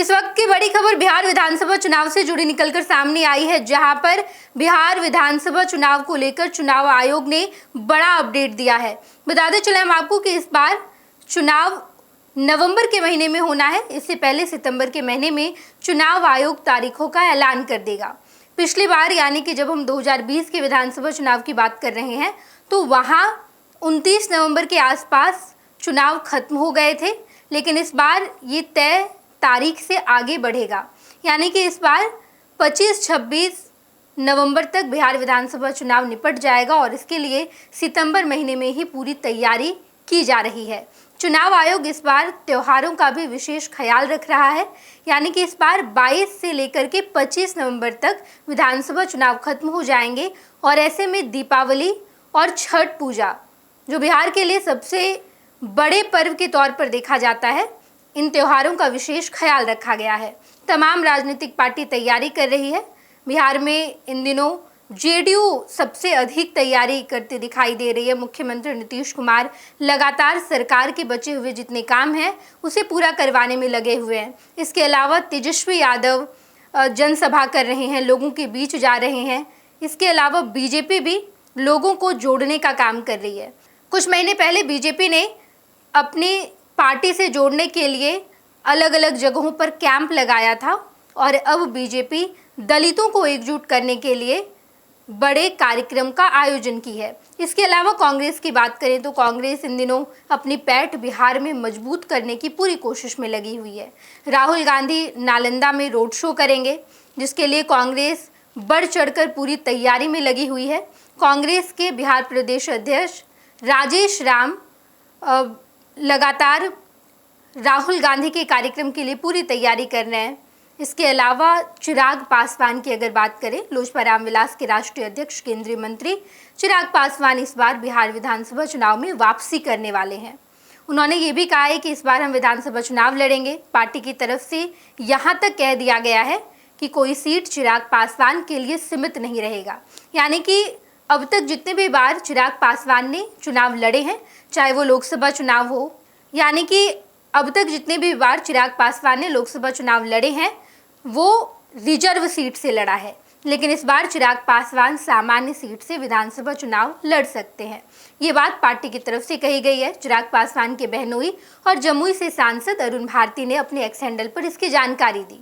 इस वक्त की बड़ी खबर बिहार विधानसभा चुनाव से जुड़ी निकलकर सामने आई है, जहां पर बिहार विधानसभा चुनाव को लेकर चुनाव आयोग ने बड़ा अपडेट दिया है। बताते चले हम आपको कि इस बार चुनाव नवंबर के महीने में होना है। इससे पहले सितंबर के महीने में चुनाव आयोग तारीखों का ऐलान कर देगा। पिछली बार यानी कि जब हम 2020 के विधानसभा चुनाव की बात कर रहे हैं तो वहां 29 नवंबर के आसपास चुनाव खत्म हो गए थे, लेकिन इस बार ये तय तारीख से आगे बढ़ेगा। यानी कि इस बार 25-26 नवंबर तक बिहार विधानसभा चुनाव निपट जाएगा और इसके लिए सितंबर महीने में ही पूरी तैयारी की जा रही है। चुनाव आयोग इस बार त्योहारों का भी विशेष ख्याल रख रहा है, यानी कि इस बार 22 से लेकर के 25 नवंबर तक विधानसभा चुनाव खत्म हो जाएंगे और ऐसे में दीपावली और छठ पूजा, जो बिहार के लिए सबसे बड़े पर्व के तौर पर देखा जाता है, इन त्योहारों का विशेष ख्याल रखा गया है। तमाम राजनीतिक पार्टी तैयारी कर रही है। बिहार में इन दिनों जेडीयू सबसे अधिक तैयारी करती दिखाई दे रही है। मुख्यमंत्री नीतीश कुमार लगातार सरकार के बचे हुए जितने काम हैं उसे पूरा करवाने में लगे हुए हैं। इसके अलावा तेजस्वी यादव जनसभा कर रहे हैं, लोगों के बीच जा रहे हैं। इसके अलावा बीजेपी भी लोगों को जोड़ने का काम कर रही है। कुछ महीने पहले बीजेपी ने अपनी पार्टी से जोड़ने के लिए अलग अलग जगहों पर कैंप लगाया था और अब बीजेपी दलितों को एकजुट करने के लिए बड़े कार्यक्रम का आयोजन की है। इसके अलावा कांग्रेस की बात करें तो कांग्रेस इन दिनों अपनी पैठ बिहार में मजबूत करने की पूरी कोशिश में लगी हुई है। राहुल गांधी नालंदा में रोड शो करेंगे, जिसके लिए कांग्रेस बढ़ चढ़कर पूरी तैयारी में लगी हुई है। कांग्रेस के बिहार प्रदेश अध्यक्ष राजेश राम लगातार राहुल गांधी के कार्यक्रम के लिए पूरी तैयारी कर रहे हैं। इसके अलावा चिराग पासवान की अगर बात करें, लोजपा रामविलास के राष्ट्रीय अध्यक्ष केंद्रीय मंत्री चिराग पासवान इस बार बिहार विधानसभा चुनाव में वापसी करने वाले हैं। उन्होंने ये भी कहा है कि इस बार हम विधानसभा चुनाव लड़ेंगे। पार्टी की तरफ से यहाँ तक कह दिया गया है कि कोई सीट चिराग पासवान के लिए सीमित नहीं रहेगा। यानी कि अब तक जितने भी बार चिराग पासवान ने चुनाव लड़े हैं, चाहे वो लोकसभा चुनाव हो, यानी कि अब तक जितने भी बार चिराग पासवान ने लोकसभा चुनाव लड़े हैं वो रिजर्व सीट से लड़ा है, लेकिन इस बार चिराग पासवान सामान्य सीट से विधानसभा चुनाव लड़ सकते हैं। ये बात पार्टी की तरफ से कही गई है। चिराग पासवान के बहनोई और जमुई से सांसद अरुण भारती ने अपने एक्स हैंडल पर इसकी जानकारी दी।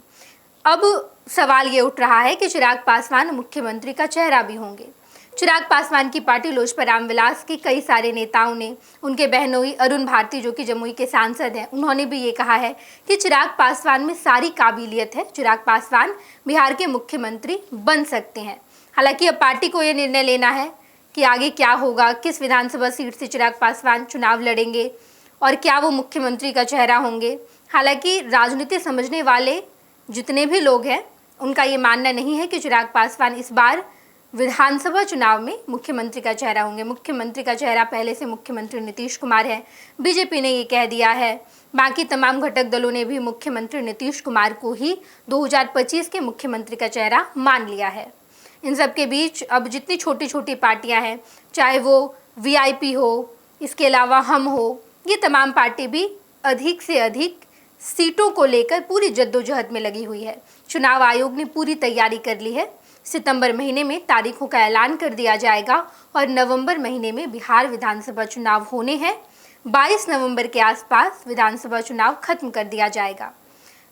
अब सवाल ये उठ रहा है कि चिराग पासवान मुख्यमंत्री का चेहरा भी होंगे। चिराग पासवान की पार्टी लोजपा रामविलास के कई सारे नेताओं ने, उनके बहनोई अरुण भारती जो कि जमुई के सांसद हैं, उन्होंने भी ये कहा है कि चिराग पासवान में सारी काबिलियत है, चिराग पासवान बिहार के मुख्यमंत्री बन सकते हैं। हालांकि अब पार्टी को ये निर्णय लेना है कि आगे क्या होगा, किस विधानसभा सीट से चिराग पासवान चुनाव लड़ेंगे और क्या वो मुख्यमंत्री का चेहरा होंगे। हालांकि राजनीति समझने वाले जितने भी लोग हैं उनका ये मानना नहीं है कि चिराग पासवान इस बार विधानसभा चुनाव में मुख्यमंत्री का चेहरा होंगे। मुख्यमंत्री का चेहरा पहले से मुख्यमंत्री नीतीश कुमार है, बीजेपी ने ये कह दिया है। बाकी तमाम घटक दलों ने भी मुख्यमंत्री नीतीश कुमार को ही 2025 के मुख्यमंत्री का चेहरा मान लिया है। इन सब के बीच अब जितनी छोटी छोटी पार्टियां हैं, चाहे वो वीआईपी हो, इसके अलावा हम हो, ये तमाम पार्टी भी अधिक से अधिक सीटों को लेकर पूरी जद्दोजहद में लगी हुई है। चुनाव आयोग ने पूरी तैयारी कर ली है। सितंबर महीने में तारीखों का ऐलान कर दिया जाएगा और नवंबर महीने में बिहार विधानसभा चुनाव होने हैं। 22 नवंबर के आसपास विधानसभा चुनाव खत्म कर दिया जाएगा।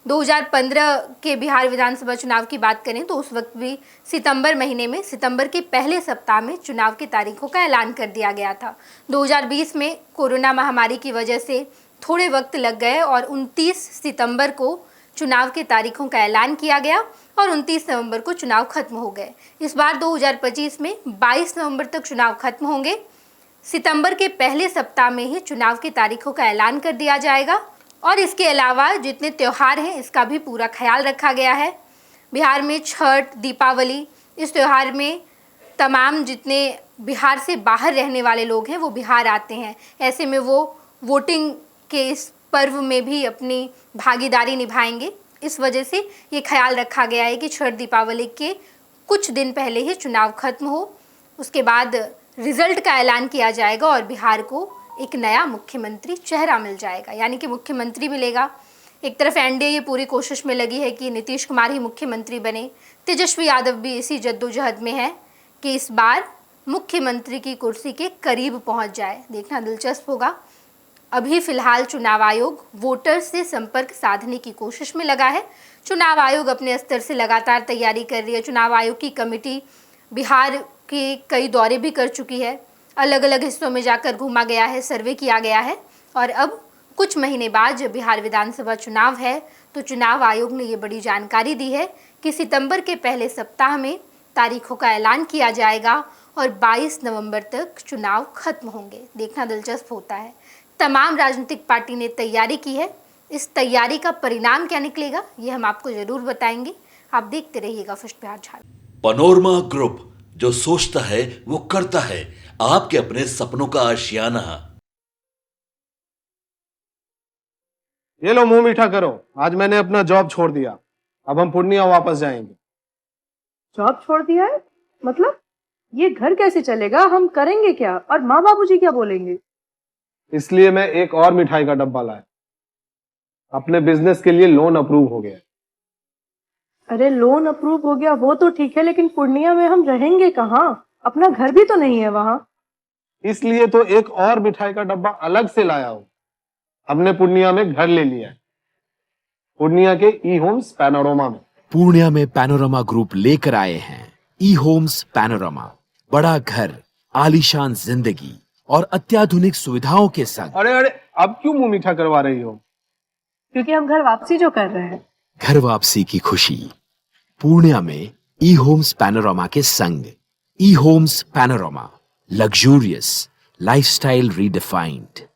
2015 के बिहार विधानसभा चुनाव की बात करें तो उस वक्त भी सितंबर महीने में, सितंबर के पहले सप्ताह में चुनाव की तारीखों का ऐलान कर दिया गया था। 2020 में कोरोना महामारी की वजह से थोड़े वक्त लग गए और 29 सितंबर को चुनाव की तारीखों का ऐलान किया गया और 29 नवंबर को चुनाव खत्म हो गए। इस बार 2025 में 22 नवंबर तक चुनाव खत्म होंगे। सितंबर के पहले सप्ताह में ही चुनाव की तारीखों का ऐलान कर दिया जाएगा और इसके अलावा जितने त्यौहार हैं इसका भी पूरा ख्याल रखा गया है। बिहार में छठ, दीपावली, इस त्यौहार में तमाम जितने बिहार से बाहर रहने वाले लोग हैं वो बिहार आते हैं। ऐसे में वो वोटिंग के इस पर्व में भी अपनी भागीदारी निभाएंगे। इस वजह से ये ख्याल रखा गया है कि छठ दीपावली के कुछ दिन पहले ही चुनाव खत्म हो, उसके बाद रिजल्ट का ऐलान किया जाएगा और बिहार को एक नया मुख्यमंत्री चेहरा मिल जाएगा। यानी कि मुख्यमंत्री मिलेगा, एक तरफ एनडीए ये पूरी कोशिश में लगी है कि नीतीश कुमार ही मुख्यमंत्री बने, तेजस्वी यादव भी इसी जद्दोजहद में है कि इस बार मुख्यमंत्री की कुर्सी के करीब पहुंच जाए। देखना दिलचस्प होगा। अभी फिलहाल चुनाव आयोग वोटर से संपर्क साधने की कोशिश में लगा है। चुनाव आयोग अपने स्तर से लगातार तैयारी कर रही है। चुनाव आयोग की कमेटी बिहार के कई दौरे भी कर चुकी है, अलग अलग हिस्सों में जाकर घूमा गया है, सर्वे किया गया है और अब कुछ महीने बाद जब बिहार विधानसभा चुनाव है तो चुनाव आयोग ने ये बड़ी जानकारी दी है कि सितंबर के पहले सप्ताह में तारीखों का ऐलान किया जाएगा और 22 नवंबर तक चुनाव खत्म होंगे। देखना दिलचस्प होता है। तमाम राजनीतिक पार्टी ने तैयारी की है। इस तैयारी का परिणाम क्या निकलेगा ये हम आपको जरूर बताएंगे। आप देखते रहिएगा first Bihar Jharkhand. Panorama group, जो सोचता है वो करता है। आपके अपने सपनों का आशियाना। ये लो मुंह मीठा करो, आज मैंने अपना जॉब छोड़ दिया। अब हम पूर्णिया वापस जाएंगे। जॉब छोड़ दिया है? मतलब ये घर कैसे चलेगा? हम करेंगे क्या? और माँ बाबूजी क्या बोलेंगे? इसलिए मैं एक और मिठाई का डब्बा लाया। अपने बिजनेस के लिए लोन अप्रूव हो गया। अरे लोन अप्रूव हो गया वो तो ठीक है, लेकिन पूर्णिया में हम रहेंगे कहाँ? अपना घर भी तो नहीं है वहाँ। इसलिए तो एक और मिठाई का डब्बा अलग से लाया हूं। हमने पूर्णिया में घर ले लिया है, पूर्णिया के ई होम्स पैनोरमा में। पूर्णिया में पैनोरमा ग्रुप लेकर आए हैं ई होम्स पैनोरमा। बड़ा घर, आलीशान जिंदगी और अत्याधुनिक सुविधाओं के संग। अरे अब क्यों मुंह मीठा करवा रही हो? क्योंकि हम घर वापसी जो कर रहे हैं। घर वापसी की खुशी पूर्णिया में ई होम्स पैनोरमा के संग। E Homes Panorama, luxurious lifestyle redefined.